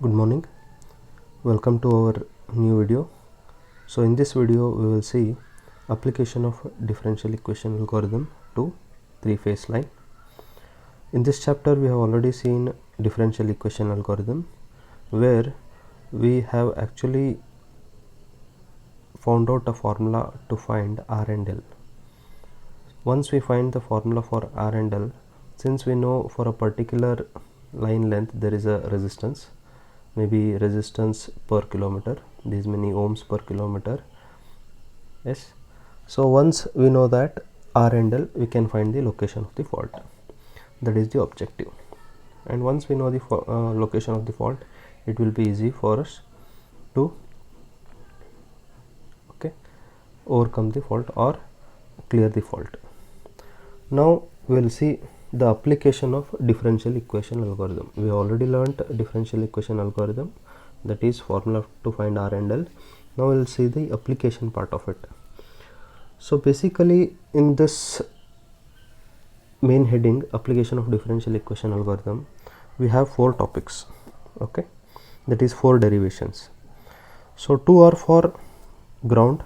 Good morning, welcome to our new video. So in this video we will see application of differential equation algorithm to three-phase line. In this chapter we have already seen differential equation algorithm where we have actually found out a formula to find R and L. Once we find the formula for R and L, since we know for a particular line length there is a resistance, maybe resistance per kilometer, these many ohms per kilometer. Yes, so once we know that R and L, we can find the location of the fault. That is the objective. And once we know the location of the fault, it will be easy for us to overcome the fault or clear the fault. Now we will see the application of differential equation algorithm. We already learnt differential equation algorithm, that is formula to find R and L. Now we will see the application part of it. So basically in this main heading, application of differential equation algorithm, we have four topics, that is four derivations. So two are for ground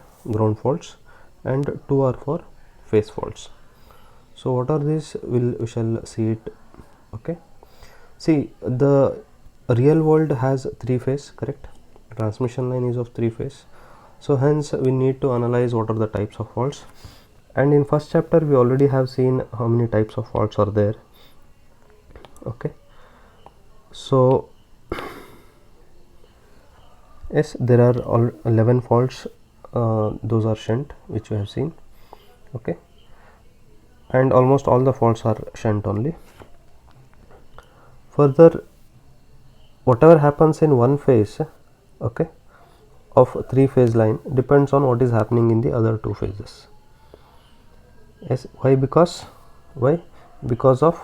faults and two are for phase faults. So what are these? We shall see it. See, the real world has three phase, correct? Transmission line is of three phase. So hence we need to analyze what are the types of faults. And in first chapter we already have seen how many types of faults are there. So yes, there are all 11 faults. Those are shunt, which we have seen. And almost all the faults are shunt only. Further, whatever happens in one phase of three phase line depends on what is happening in the other two phases. Yes, why? Because of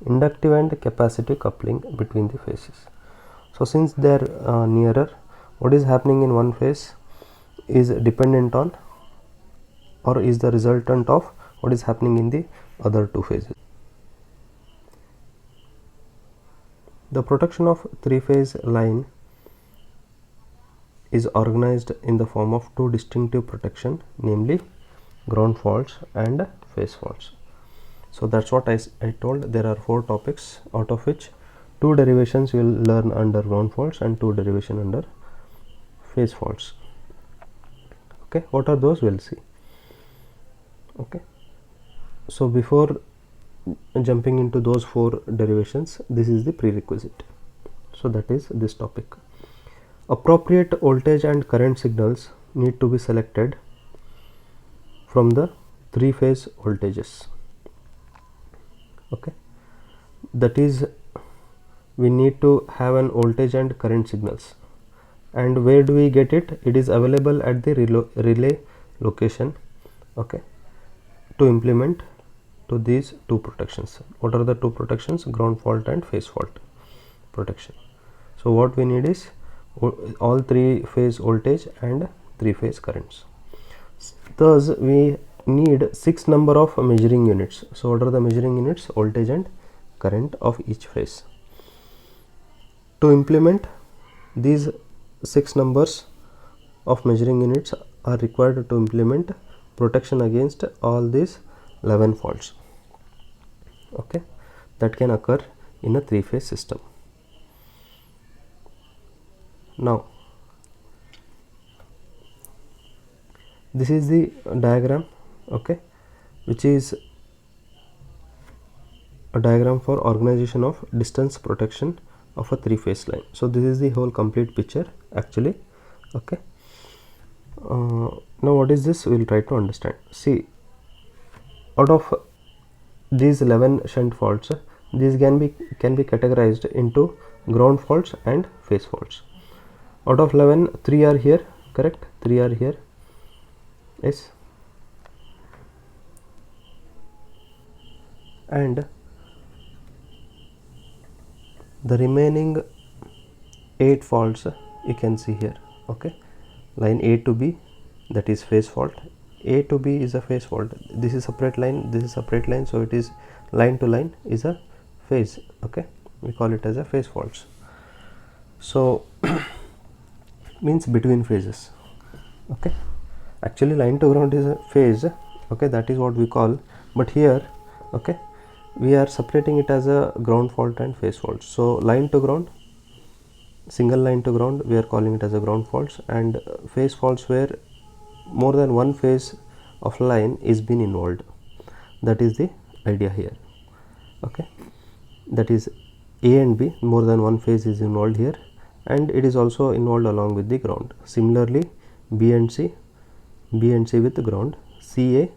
inductive and capacitive coupling between the phases. So since they are nearer, what is happening in one phase is dependent on or is the resultant of what is happening in the other two phases. The protection of three-phase line is organized in the form of two distinctive protection, namely ground faults and phase faults. So that's what I told. There are four topics, out of which two derivations you will learn under ground faults and two derivation under phase faults. What are those? We'll see. So before jumping into those four derivations, this is the prerequisite. So that is this topic. Appropriate voltage and current signals need to be selected from the three phase voltages. That is, we need to have an voltage and current signals. And where do we get it? It is available at the relay location to implement to these two protections. What are the two protections? Ground fault and phase fault protection. So what we need is all three phase voltage and three phase currents. Thus we need 6 number of measuring units. So what are the measuring units? Voltage and current of each phase. To implement these 6 numbers of measuring units are required to implement protection against all these 11 faults that can occur in a three phase system. Now this is the diagram, which is a diagram for organization of distance protection of a three phase line. So this is the whole complete picture actually. Now what is this? We will try to understand. See, out of these 11 shunt faults, these can be categorized into ground faults and phase faults. Out of 11, 3 are here, correct? 3 are here. Yes. And the remaining 8 faults you can see here. Line A to B, that is phase fault. A to B is a phase fault. This is separate line, this is separate line, so it is line to line is a phase. We call it as a phase faults. So means between phases. Okay, actually line to ground is a phase. Okay, that is what we call, but here, okay, we are separating it as a ground fault and phase fault. So line to ground, single line to ground, we are calling it as a ground faults, and phase faults where more than one phase of line is been involved. That is the idea here. Okay, that is A and B, more than one phase is involved here, and it is also involved along with the ground. Similarly, B and C with the ground, CA.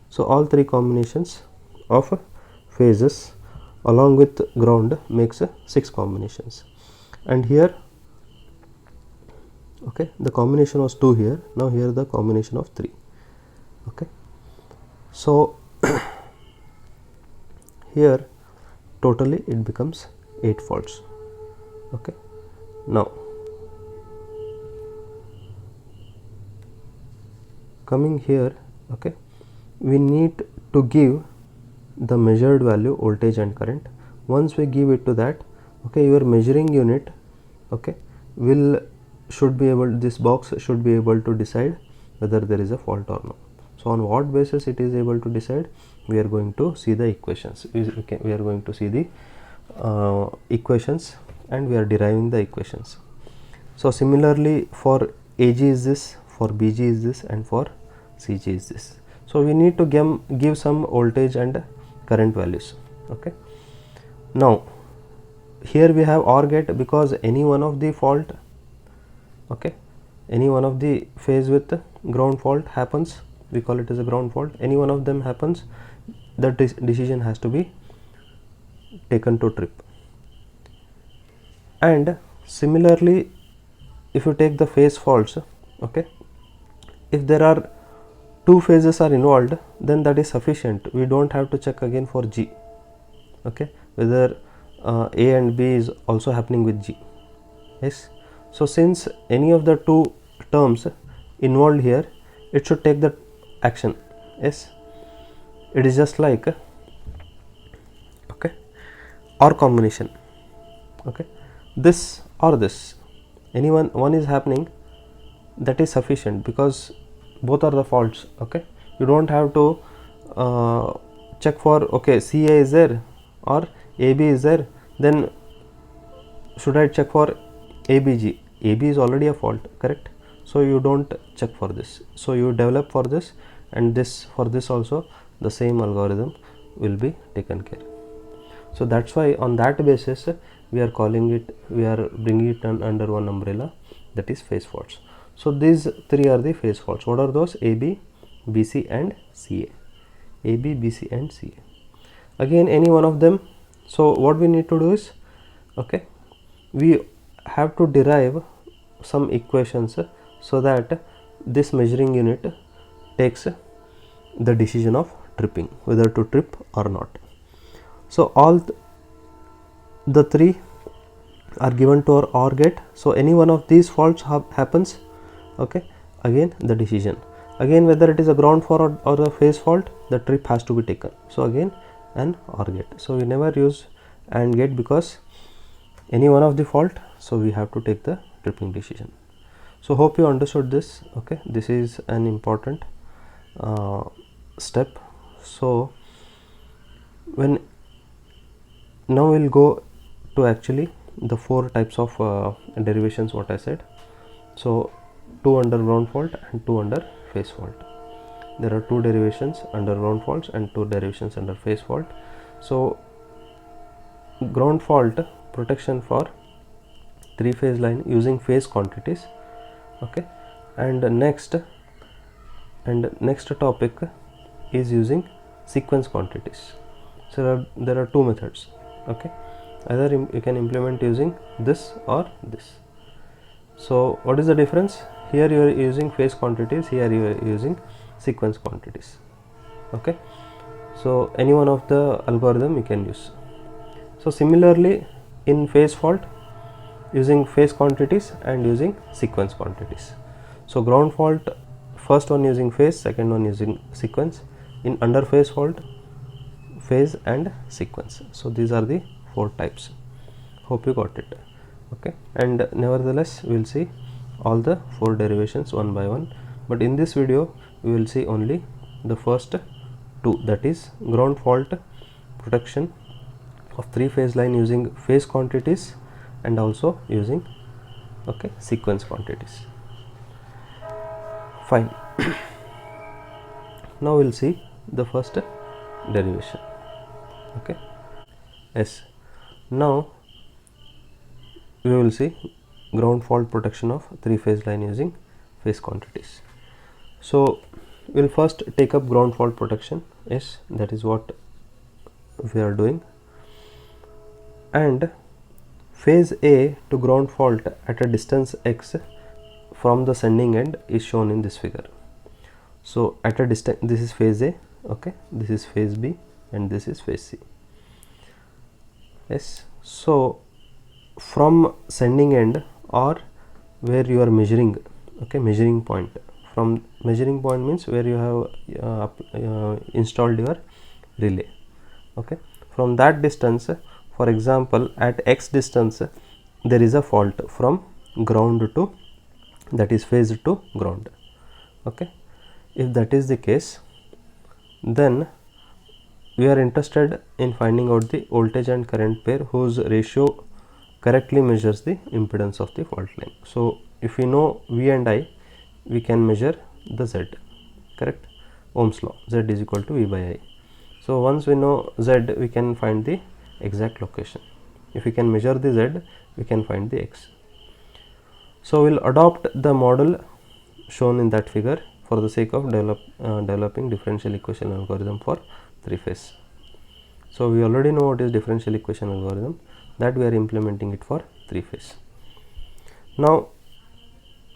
So all three combinations of phases along with ground makes 6 combinations. And here, okay, the combination was 2 here. Now here the combination of 3. Okay, so here totally it becomes 8 faults. Okay, now coming here, okay, we need to give the measured value voltage and current. Once we give it to that, okay, your measuring unit, okay, should be able, this box should be able to decide whether there is a fault or not. So on what basis it is able to decide, we are going to see the equations. We are going to see the equations, and we are deriving the equations. So similarly, for AG is this, for BG is this, and for CG is this. So we need to give some voltage and current values. Okay, now here we have OR gate, because any one of the fault, okay, any one of the phase with ground fault happens, we call it as a ground fault. Any one of them happens, the decision has to be taken to trip. And similarly, if you take the phase faults, okay, if there are 2 phases are involved, then that is sufficient. We don't have to check again for G, okay, whether A and B is also happening with G. Yes, so since any of the 2 terms involved here, it should take the action. Yes, it is just like, okay, OR combination. Okay, this or this, any one is happening, that is sufficient, because both are the faults. Okay, you don't have to check for, okay, CA is there or AB is there, then should I check for ABG? AB is already a fault, correct? So you don't check for this. So you develop for this, and this, for this also the same algorithm will be taken care. So that's why on that basis we are calling it, we are bringing it under one umbrella, that is phase faults. So these 3 are the phase faults. What are those? AB, BC and CA. AB, BC and CA. Again, any one of them. So what we need to do is, okay, we have to derive some equations so that this measuring unit takes the decision of tripping, whether to trip or not. So all the 3 are given to our OR gate. So any one of these faults happens, okay, again the decision, again whether it is a ground fault or a phase fault, the trip has to be taken. So again an OR gate. So we never use AND gate, because any one of the fault, so we have to take the tripping decision. So hope you understood this. Okay, this is an important step. So when now we'll go to actually the 4 types of derivations what I said. So 2 under ground fault and 2 under phase fault. There are 2 derivations under ground faults and 2 derivations under phase fault. So ground fault protection for 3-phase line using phase quantities. Okay, and next topic is using sequence quantities. So there are 2 methods. Okay, either you can implement using this or this. So what is the difference? Here you are using phase quantities, here you are using sequence quantities. Okay, so any one of the algorithm you can use. So similarly in phase fault, using phase quantities and using sequence quantities. So ground fault, first one using phase, second one using sequence. In under phase fault, phase and sequence. So these are the 4 types. Hope you got it. Okay, and nevertheless we will see all the 4 derivations one by one, but in this video we will see only the first 2, that is ground fault protection of 3-phase line using phase quantities and also using sequence quantities. Fine. Now we will see the first derivation. Okay, yes, now we will see ground fault protection of 3-phase line using phase quantities. So we will first take up ground fault protection. Yes, that is what we are doing, and phase A to ground fault at a distance x from the sending end is shown in this figure. So at a distance, this is phase A, okay, this is phase B, and this is phase C. Yes, so from sending end or where you are measuring, okay, measuring point, from measuring point means where you have installed your relay, okay, from that distance, for example at x distance there is a fault from ground to, that is phase to ground. Okay, if that is the case, then we are interested in finding out the voltage and current pair whose ratio correctly measures the impedance of the fault line. So if we know V and I, we can measure the Z, correct, Ohm's law, Z is equal to V by I. So once we know Z, we can find the exact location. If we can measure the Z, we can find the X. So we will adopt the model shown in that figure for the sake of developing differential equation algorithm for 3-phase. So we already know what is differential equation algorithm, that we are implementing it for 3-phase. Now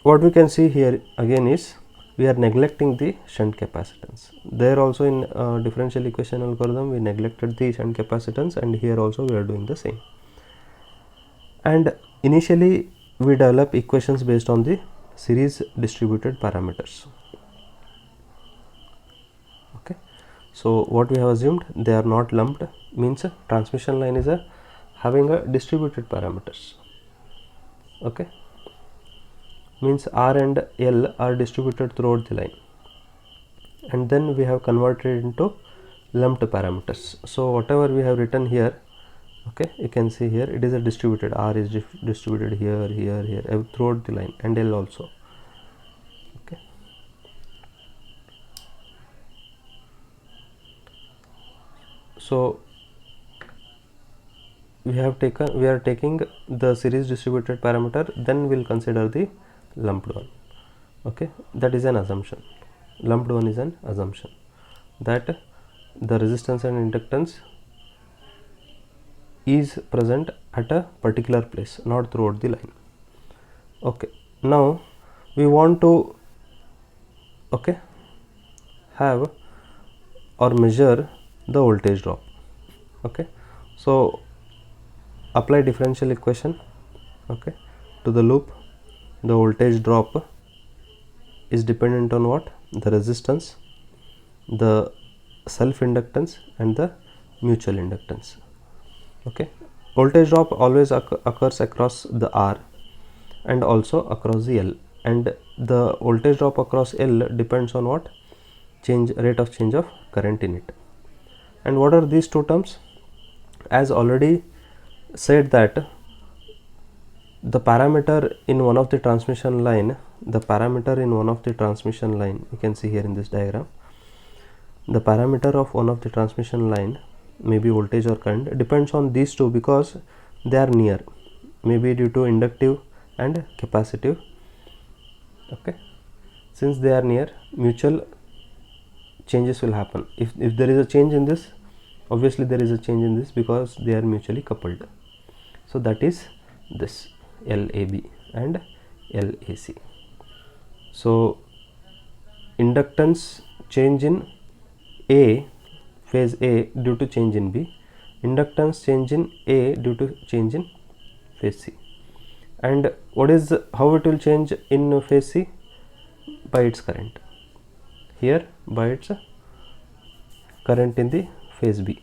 what we can see here again is we are neglecting the shunt capacitance. There also in differential equation algorithm we neglected the shunt capacitance, and here also we are doing the same. And initially we develop equations based on the series distributed parameters. Okay, so what we have assumed, they are not lumped, means a transmission line is having a distributed parameters. Okay, means R and L are distributed throughout the line, and then we have converted into lumped parameters. So whatever we have written here, okay, you can see here it is a distributed, R is distributed here, here, here, throughout the line, and L also. Okay, so we are taking the series distributed parameter, then we will consider the lumped one. Okay, that is an assumption. Lumped one is an assumption that the resistance and inductance is present at a particular place, not throughout the line. Okay, now we want to have or measure the voltage drop. Okay, so apply differential equation, okay, to the loop. The voltage drop is dependent on what? The resistance, the self inductance, and the mutual inductance. Okay, voltage drop always occurs across the R and also across the L, and the voltage drop across L depends on what? Rate of change of current in it. And what are these two terms? As already said, that the parameter in one of the transmission line, you can see here in this diagram, the parameter of one of the transmission line, maybe voltage or current, depends on these two because they are near, maybe due to inductive and capacitive. Okay, since they are near, mutual changes will happen. If there is a change in this, obviously there is a change in this because they are mutually coupled. So that is this LAB and LAC. So inductance change in A, phase A, due to change in B, inductance change in A due to change in phase C. And what is how it will change in phase C? By its current. Here by its current in the phase B.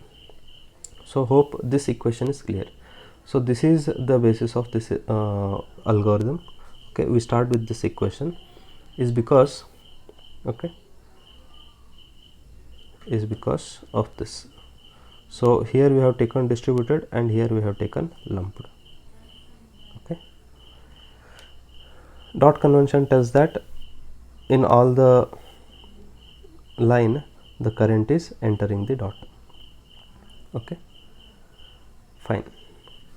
So hope this equation is clear. So this is the basis of this algorithm. Okay, we start with this equation is because, okay, is because of this. So here we have taken distributed and here we have taken lumped. Okay, dot convention tells that in all the line the current is entering the dot. Okay, fine.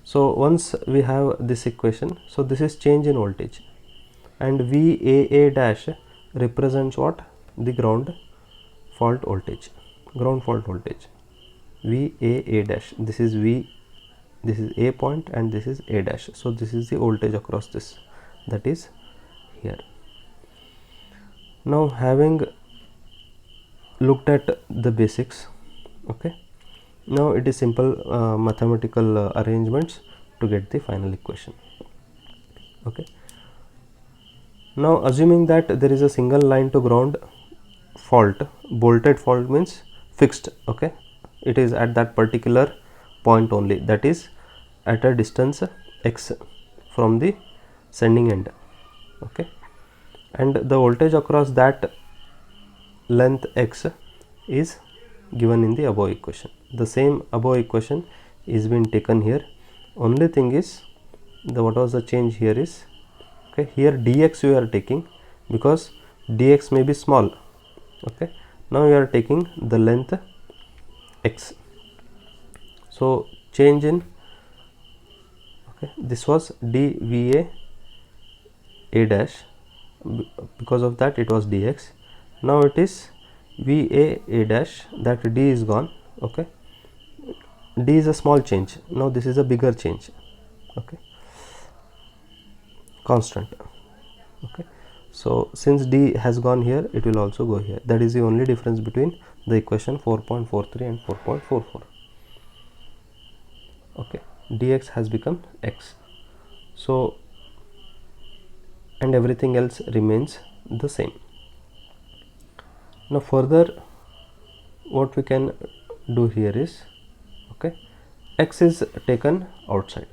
So once we have this equation, so this is change in voltage, and VAA dash represents what? The ground fault voltage, ground fault voltage. VAA dash, this is V, this is A point and this is A dash. So this is the voltage across this, that is here. Now having looked at the basics, okay, now it is simple mathematical arrangements to get the final equation. Okay, now assuming that there is a single line to ground fault, bolted fault means fixed. Okay, it is at that particular point only, that is at a distance x from the sending end. Okay, and the voltage across that length x is given in the above equation. The same above equation is been taken here. Only thing is, the what was the change here is, okay, here dx we are taking because dx may be small. Okay, now we are taking the length x. So change in, okay, this was dVA A dash, because of that it was dx. Now it is VA A dash, that d is gone. Okay, d is a small change, now this is a bigger change. Okay, constant. Okay, so since d has gone here, it will also go here. That is the only difference between the equation 4.43 and 4.44. okay, dx has become x. So and everything else remains the same. Now further what we can do here is, okay, x is taken outside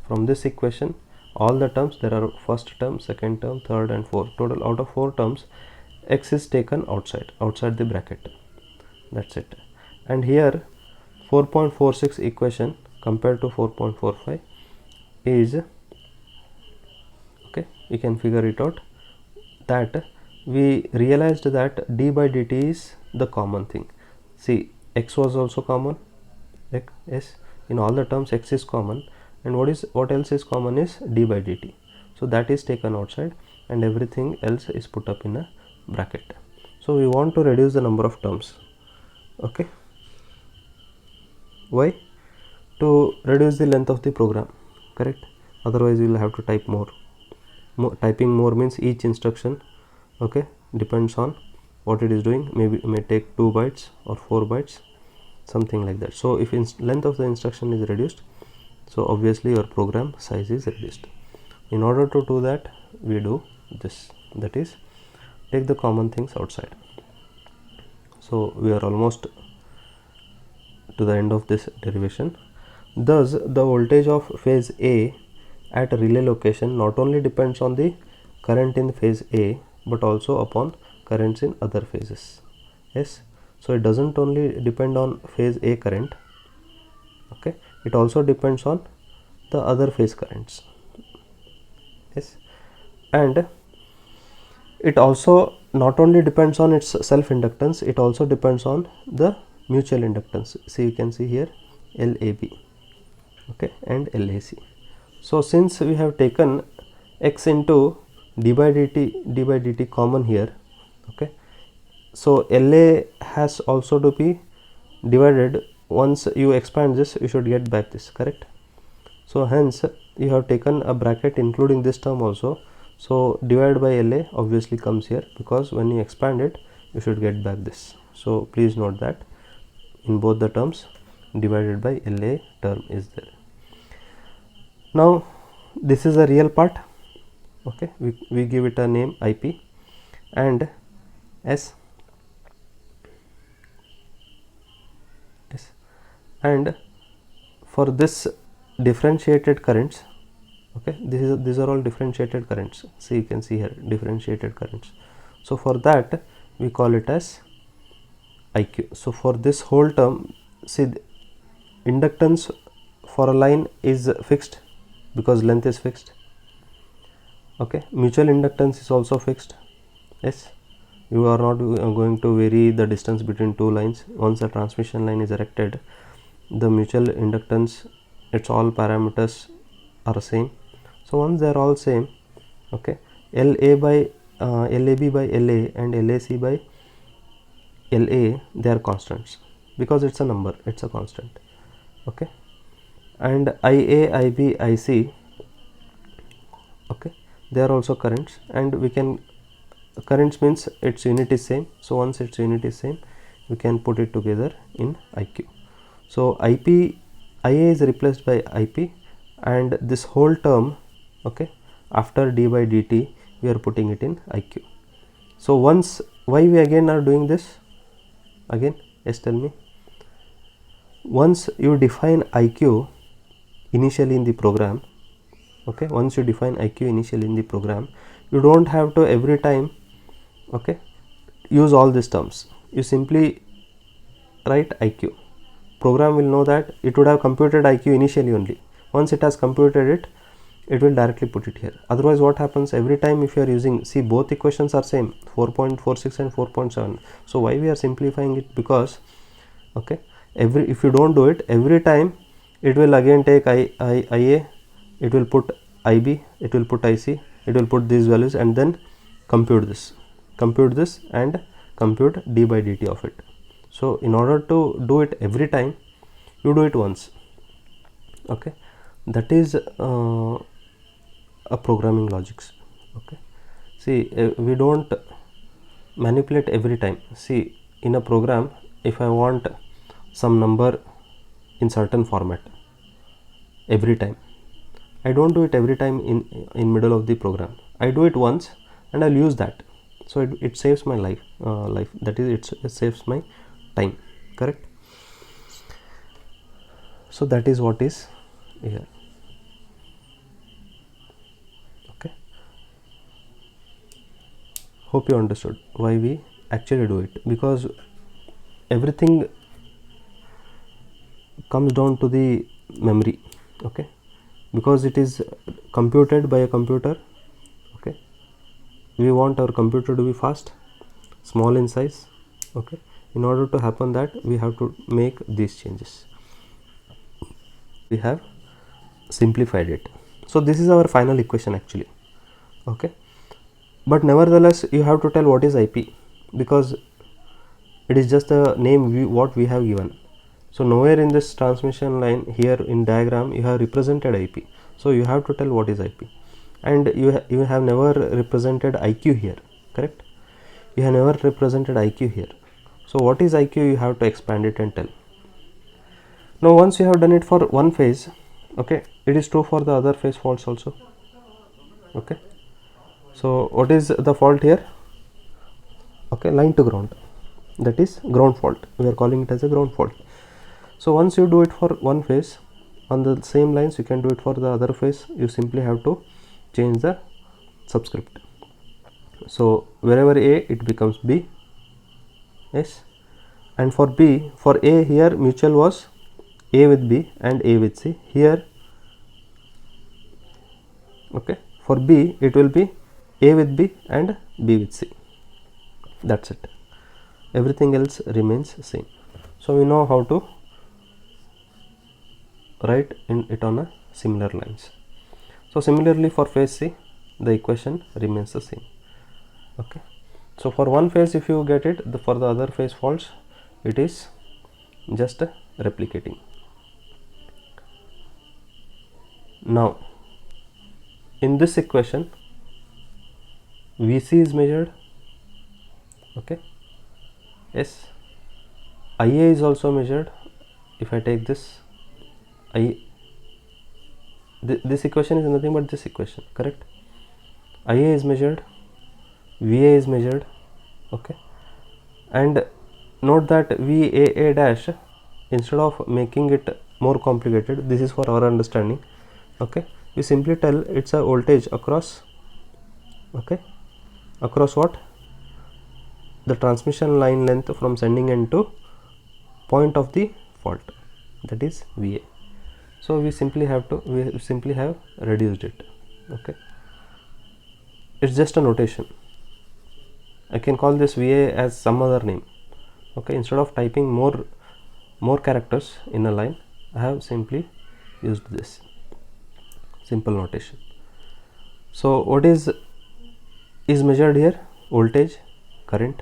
from this equation. All the terms, there are first term, second term, third and fourth, total out of 4 terms, x is taken outside the bracket. That's it. And here 4.46 equation compared to 4.45 is, okay, you can figure it out, that we realized that d by dt is the common thing. See, x was also common, yes, in all the terms x is common, and what else is common is d by dt. So that is taken outside and everything else is put up in a bracket. So we want to reduce the number of terms. Okay, why? To reduce the length of the program, correct? Otherwise you will have to type more. Typing more means each instruction, okay, depends on what it is doing. Maybe it may take 2 bytes or 4 bytes, something like that. So if length of the instruction is reduced, so obviously your program size is reduced. In order to do that, we do this, that is take the common things outside. So we are almost to the end of this derivation. Thus the voltage of phase A at a relay location not only depends on the current in phase A but also upon currents in other phases. Yes, so it doesn't only depend on phase A current, okay, it also depends on the other phase currents. Yes, and it also not only depends on its self inductance, it also depends on the mutual inductance. See, you can see here LAB, okay, and LAC. So since we have taken x into d by dt common here, okay, so LA has also to be divided. Once you expand this, you should get back this, correct? So hence you have taken a bracket including this term also. So divided by LA obviously comes here, because when you expand it, you should get back this. So please note that in both the terms divided by LA term is there. Now this is a real part, okay, we give it a name IP and S, and for this differentiated currents. Okay, these are all differentiated currents. See, you can see here differentiated currents. So for that we call it as IQ. So for this whole term, see, inductance for a line is fixed because length is fixed. Okay, mutual inductance is also fixed. Yes, you are not going to vary the distance between two lines. Once a transmission line is erected, the mutual inductance, its all parameters are same. So once they are all same, okay, LA by LAB by LA and LAC by LA, they are constants because it's a number, it's a constant. Okay, and IA, IB, IC, okay, they are also currents, and we can, currents means its unit is same. So once its unit is same, we can put it together in IQ. So IP, IA is replaced by IP, and this whole term, okay, after d by dt, we are putting it in IQ. So once, why we again are doing this again? Yes, tell me. Once you define IQ initially in the program, okay, once you define IQ initially in the program, you don't have to every time, okay, use all these terms. You simply write IQ. Program will know that it would have computed IQ initially only. Once it has computed it, it will directly put it here. Otherwise what happens, every time if you are using, see, both equations are same, 4.46 and 4.7. so why we are simplifying it? Because, okay, if you don't do it, every time it will again take IA, it will put IB, it will put IC, it will put these values, and then compute this and compute d by dt of it. So in order to do it every time, you do it once. Okay, that is a programming logics. Okay, see, we don't manipulate every time. See, in a program, if I want some number in certain format every time, I don't do it every time in middle of the program. I do it once and I'll use that. So it saves my life, that is, it saves my time, correct? So that is what is here. Okay, hope you understood why we actually do it, because everything comes down to the memory. Okay, because it is computed by a computer. Okay, we want our computer to be fast, small in size. Okay, in order to happen that, we have to make these changes. We have simplified it. So this is our final equation actually. Okay, but nevertheless you have to tell what is IP, because it is just a name what we have given. So nowhere in this transmission line here in diagram you have represented IP. So you have to tell what is IP, and you have never represented IQ here, correct? You have never represented IQ here. So what is IQ? You have to expand it and tell. Now once you have done it for one phase, okay, it is true for the other phase faults also. Okay, so what is the fault here? Okay, line to ground, that is ground fault. We are calling it as a ground fault. So once you do it for one phase on the same lines, you can do it for the other phase. You simply have to change the subscript. So wherever A, it becomes B. Yes, and for B, for A here mutual was A with B and A with C. Here, okay, for B it will be A with B and B with C. That's it. Everything else remains same. So we know how to write it on a similar lines. So similarly for phase C, the equation remains the same. Okay, so for one phase if you get it, for the other phase faults it is just replicating. Now in this equation VC is measured. Okay, yes, IA is also measured. If I take this, this equation is nothing but this equation, correct? IA is measured, VA is measured. Okay, and note that VAA dash, instead of making it more complicated. This is for our understanding. Okay, we simply tell it's a voltage across, okay, across what? The transmission line length from sending end to point of the fault, that is VA. So we simply have reduced it. Okay, it's just a notation. I can call this VA as some other name. Okay, instead of typing more characters in a line, I have simply used this simple notation. So what is measured here? Voltage, current.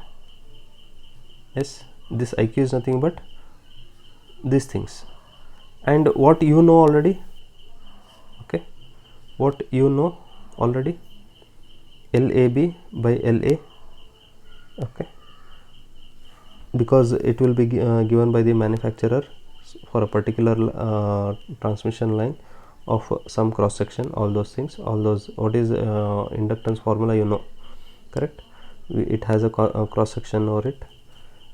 Yes, this IQ is nothing but these things, and what you know already. Okay, what you know already, LAB by LA. Okay, because it will be given by the manufacturer for a particular transmission line of some cross section, all those things, all those. What is inductance formula, you know, correct? It has a cross section over it,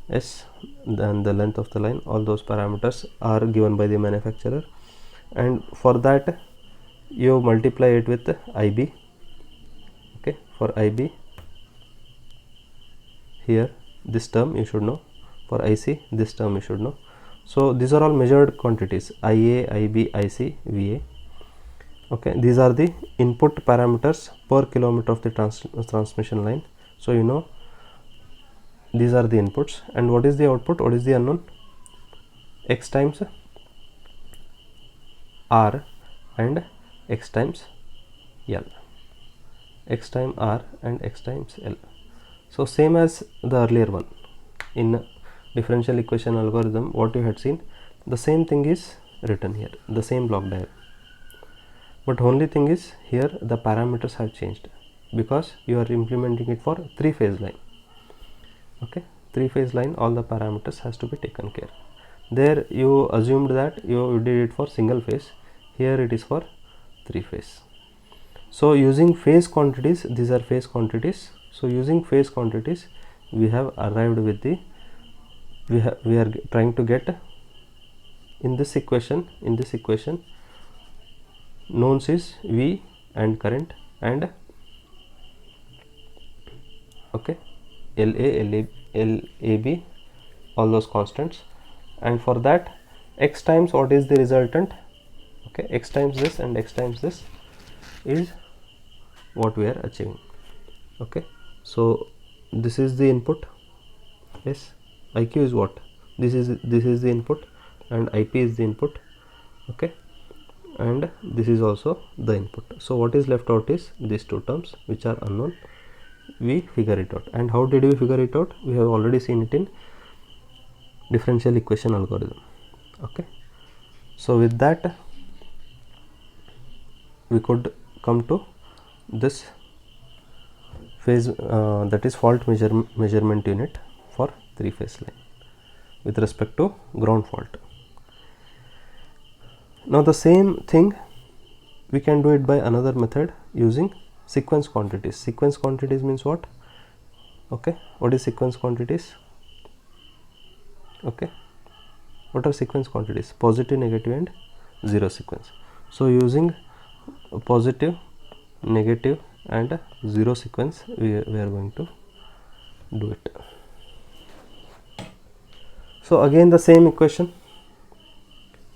S, then the length of the line, all those parameters are given by the manufacturer, and for that you multiply it with IB. Okay, for IB, here this term you should know, for IC this term you should know. So these are all measured quantities, IA, IB, IC, VA. Okay, these are the input parameters per kilometer of the transmission line. So you know these are the inputs, and what is the output? What is the unknown? X times R and X times L. X times R and X times L. So same as the earlier one in differential equation algorithm, what you had seen, the same thing is written here, the same block diagram. But only thing is here the parameters have changed because you are implementing it for 3-phase line. Okay, 3-phase line, all the parameters has to be taken care. There you assumed that you did it for single phase, here it is for 3-phase. So using phase quantities, these are phase quantities. So using phase quantities, we have arrived with the, we are trying to get in this equation, knowns is V and current and okay, LAB, all those constants, and for that X times what is the resultant? Okay, X times this and X times this is what we are achieving. Okay, so this is the input. Yes, IQ is what? This is the input, and IP is the input. Okay, and this is also the input. So what is left out is these two terms which are unknown. We figure it out. And how did we figure it out? We have already seen it in differential equation algorithm. Okay, so with that we could come to this phase, that is fault measurement unit for 3-phase line with respect to ground fault. Now the same thing we can do it by another method using sequence quantities. Sequence quantities means what? Okay, what is sequence quantities? Okay, what are sequence quantities? Positive, negative and zero sequence. So using positive, negative and zero sequence, we are going to do it. So again the same equation.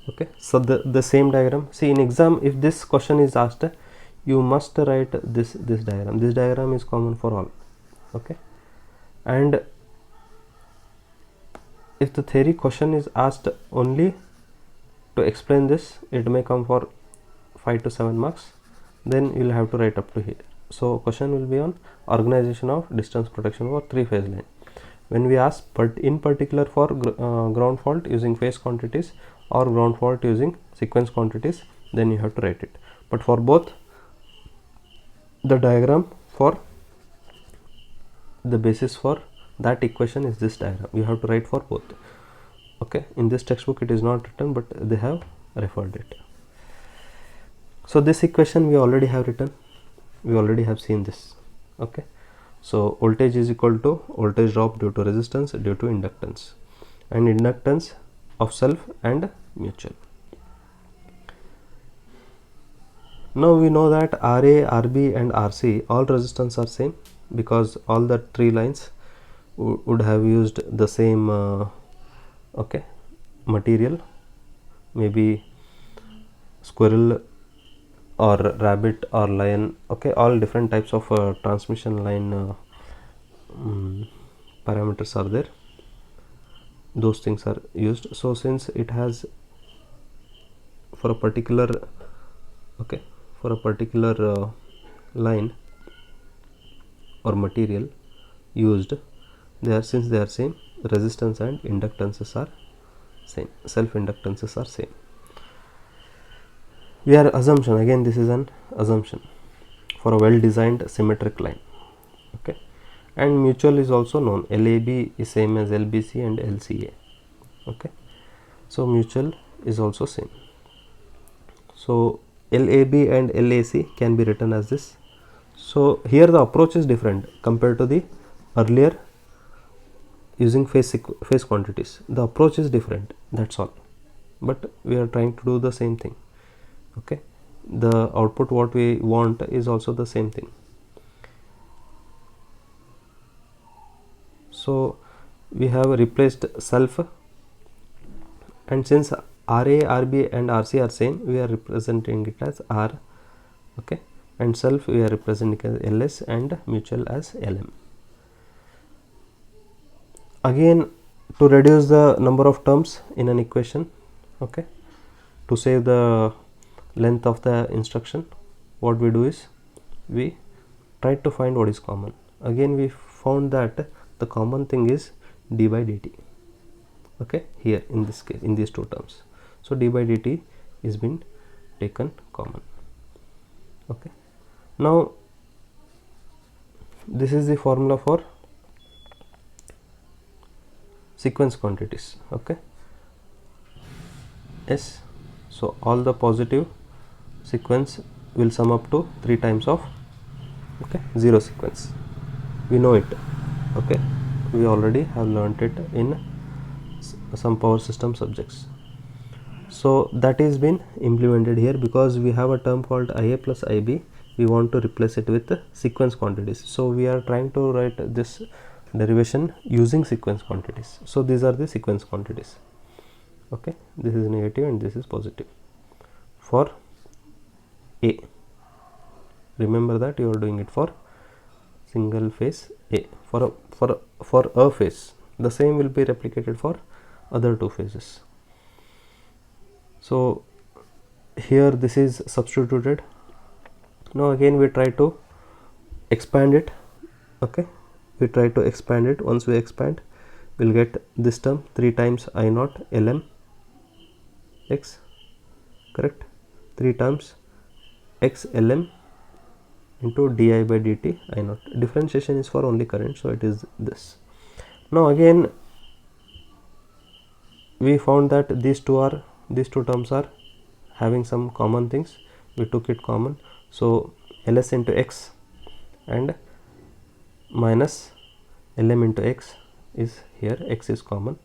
Okay, so the same diagram. See, in exam if this question is asked, you must write this diagram. This diagram is common for all. Okay, and if the theory question is asked only to explain this, it may come for 5 to 7 marks, then you will have to write up to here. So question will be on organization of distance protection for 3-phase line. When we ask in particular for ground fault using phase quantities or ground fault using sequence quantities, then you have to write it. But for both, the diagram for the basis for that equation is this diagram. You have to write for both. Okay, in this textbook it is not written, but they have referred it. So this equation we already have written, we already have seen this. Okay, so voltage is equal to voltage drop due to resistance due to inductance, and inductance of self and mutual. Now we know that RA, RB and RC all resistance are same, because all the three lines would have used the same okay, material, maybe squirrel or rabbit or lion, okay, all different types of transmission line parameters are there, those things are used. So since it has for a particular okay, for a particular line or material used, they are, since they are same, resistance and inductances are same, self inductances are same. We are assumption, again this is an assumption for a well designed symmetric line, okay, and mutual is also known, LAB is same as LBC and LCA, okay, so mutual is also same. So LAB and LAC can be written as this. So here the approach is different compared to the earlier using phase quantities. The approach is different, that's all, but we are trying to do the same thing, okay. The output what we want is also the same thing. So we have replaced self, and since RA, RB and RC are same, we are representing it as R, okay, and self we are representing as LS and mutual as LM. Again, to reduce the number of terms in an equation, okay, to save the length of the instruction, what we do is we try to find what is common. Again we found that the common thing is d by dt, okay, here in this case, in these two terms. So d by dt is been taken common, okay. Now this is the formula for sequence quantities, okay, S. So all the positive sequence will sum up to 3 times of, okay, zero sequence. We know it, okay, we already have learnt it in some power system subjects. So that is been implemented here, because we have a term called IA plus IB, we want to replace it with sequence quantities. So we are trying to write this derivation using sequence quantities. So these are the sequence quantities, okay, this is negative and this is positive for A. Remember that you are doing it for single phase A. For a phase, the same will be replicated for other two phases. So here this is substituted. Now again we try to expand it, okay, we try to expand it. Once we expand, we'll get this term 3 times I naught LM x, correct, 3 times x LM into di by dt I naught. Differentiation is for only current, so it is this. Now again we found that these two terms are having some common things, we took it common. So ls into x and minus lm into x is here, x is common.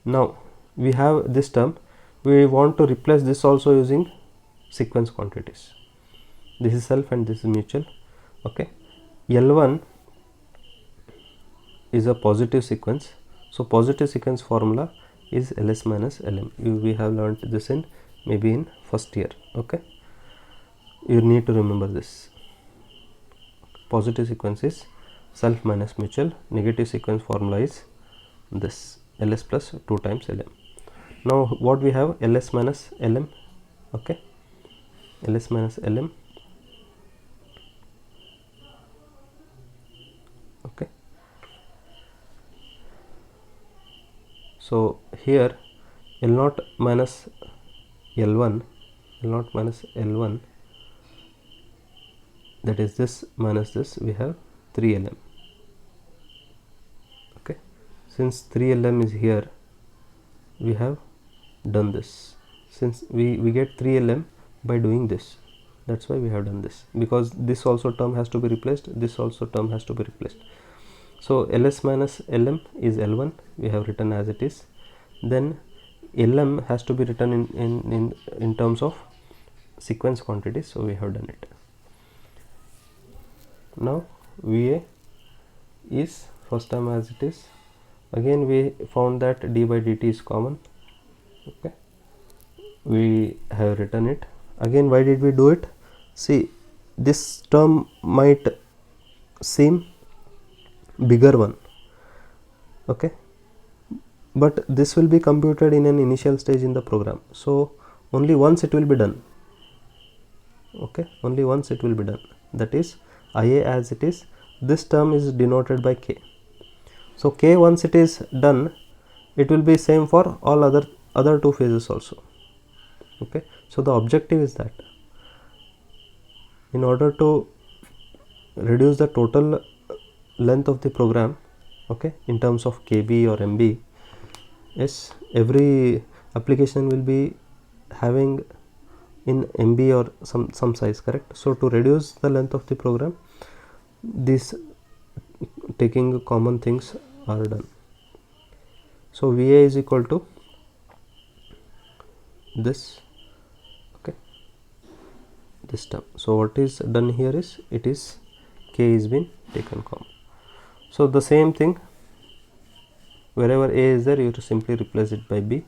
Now we have this term, we want to replace this also using sequence quantities. This is self and this is mutual, okay. L1 is a positive sequence, so positive sequence formula is ls minus lm. We have learned this in maybe in first year, okay. You need to remember this. Positive sequence is self minus mutual, negative sequence formula is this ls plus 2 times lm. Now what we have, ls minus lm, okay, ls minus lm, okay. So here L0 minus L1, L0 minus L1, that is this minus this, we have 3 Lm, okay. Since 3 Lm is here, we have done this. Since we get 3 Lm by doing this, that's why we have done this, because this also term has to be replaced, this also term has to be replaced. So ls minus lm is L1, we have written as it is. Then Lm has to be written in terms of sequence quantities, so we have done it. Now VA is first term as it is. Again we found that d by dt is common. Okay, we have written it. Again, why did we do it? See, this term might seem bigger one, okay, but this will be computed in an initial stage in the program, so only once it will be done. Okay, only once it will be done, that is IA as it is. This term is denoted by K. So K, once it is done, it will be same for all other two phases also. Okay, so the objective is that in order to reduce the total length of the program, okay, in terms of KB or MB, yes, every application will be having in MB or some size, correct? So to reduce the length of the program, these taking common things are done. So VA is equal to this, okay, this term. So what is done here is, it is K is been taken common. So the same thing, wherever A is there, you have to simply replace it by B.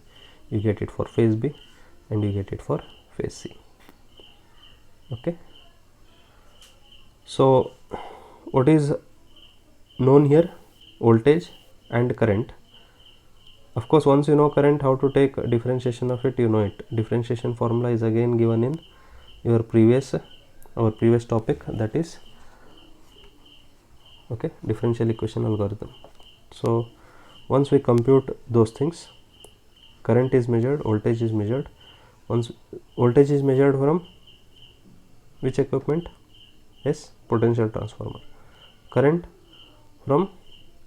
You get it for phase B and you get it for phase C. Okay, so what is known here? Voltage and current. Of course, once you know current, how to take differentiation of it, you know it. Differentiation formula is again given in your our previous topic, that is, okay, differential equation algorithm. So once we compute those things, current is measured, voltage is measured. Once voltage is measured from which equipment? Yes, potential transformer. Current from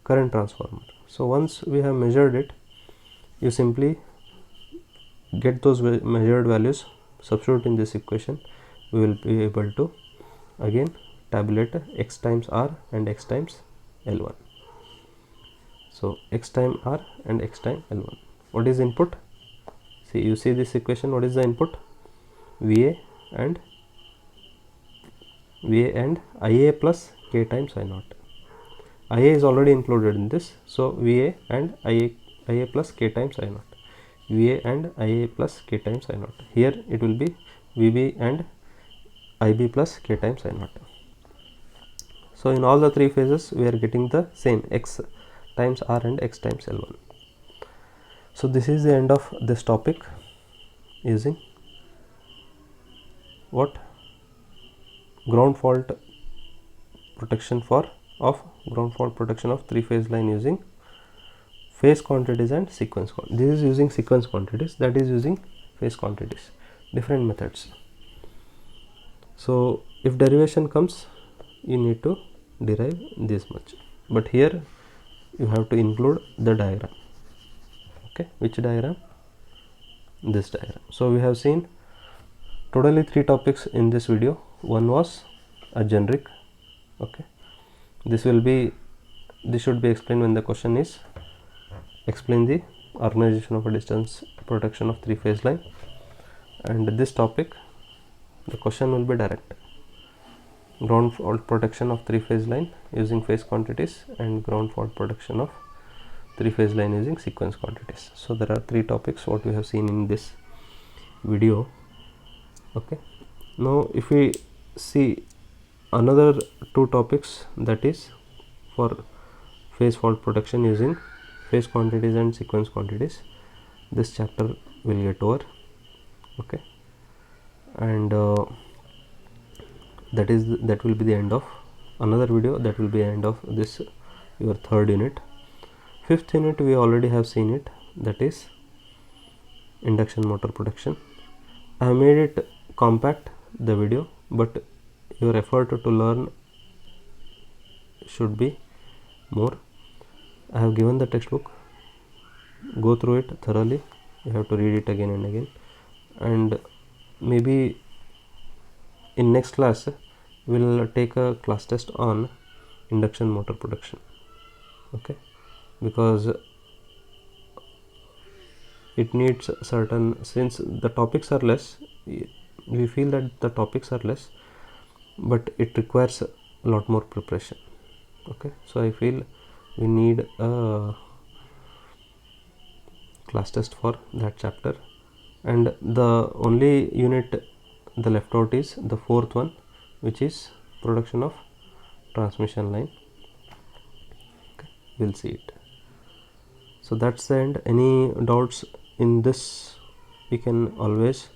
current transformer. So once we have measured it, you simply get those measured values, substitute in this equation. We will be able to again tabulate x times R and x times L1. So x time R and x time L1. What is input? See, you see this equation, what is the input? VA and IA plus K times I naught. IA is already included in this, so VA and IA plus K times I naught. VA and IA plus K times I naught. Here it will be VB and IB plus K times I naught. So in all the three phases, we are getting the same x times R and x times L1. So this is the end of this topic using what? Ground fault protection of three-phase line using phase quantities and sequence quantities. This is using sequence quantities, that is using phase quantities. Different methods. So if derivation comes, you need to derive this much, but here you have to include the diagram. Okay, which diagram? This diagram. So we have seen totally 3 topics in this video. One was a generic, okay, this should be explained when the question is explain the organization of a distance protection of three-phase line, and this topic, the question will be direct: ground fault protection of three-phase line using phase quantities and ground fault protection of three-phase line using sequence quantities. So there are 3 topics what we have seen in this video. Okay, now if we see another 2 topics, that is for phase fault protection using phase quantities and sequence quantities, this chapter will get over. Okay, and that will be the end of another video. That will be the end of this your 3rd unit. 5th unit we already have seen it, that is induction motor protection. I have made it compact, the video, but your effort to learn should be more. I have given the textbook, go through it thoroughly. You have to read it again and again, and maybe in next class we will take a class test on induction motor protection. Okay, because it needs certain, since the topics are less, we feel that the topics are less, but it requires a lot more preparation. Okay, so I feel we need a class test for that chapter, and the only unit the left out is the fourth one, which is production of transmission line. Okay, we'll see it. So that's the end. Any doubts in this, you can always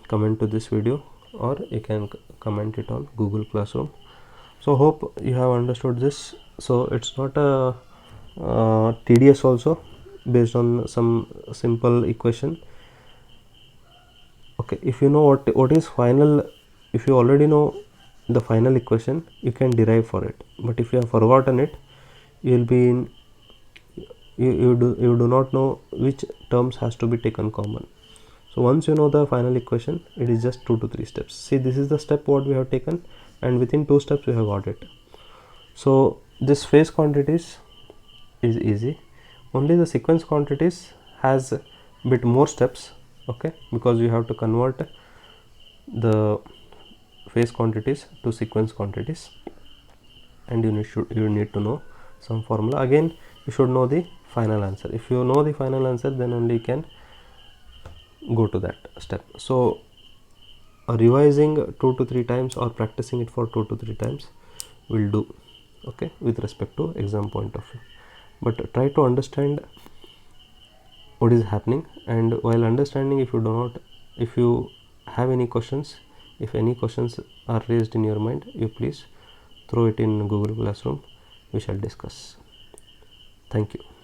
comment to this video, or you can comment it on Google Classroom. So hope you have understood this. So it's not a tedious also, based on some simple equation. Okay, if you know what is final, if you already know the final equation, you can derive for it. But if you have forgotten it, you will be in you do not know which terms has to be taken common. So once you know the final equation, it is just 2 to 3 steps. See, this is the step what we have taken, and within 2 steps we have got it. So this phase quantities is easy. Only the sequence quantities has a bit more steps. Okay, because you have to convert the phase quantities to sequence quantities, and you need to know some formula. Again, you should know the final answer. If you know the final answer, then only you can go to that step. So revising 2 to 3 times or practicing it for 2 to 3 times will do. Okay, with respect to exam point of view, but try to understand what is happening, and while understanding, if you have any questions, if any questions are raised in your mind, you please throw it in Google Classroom. We shall discuss. Thank you.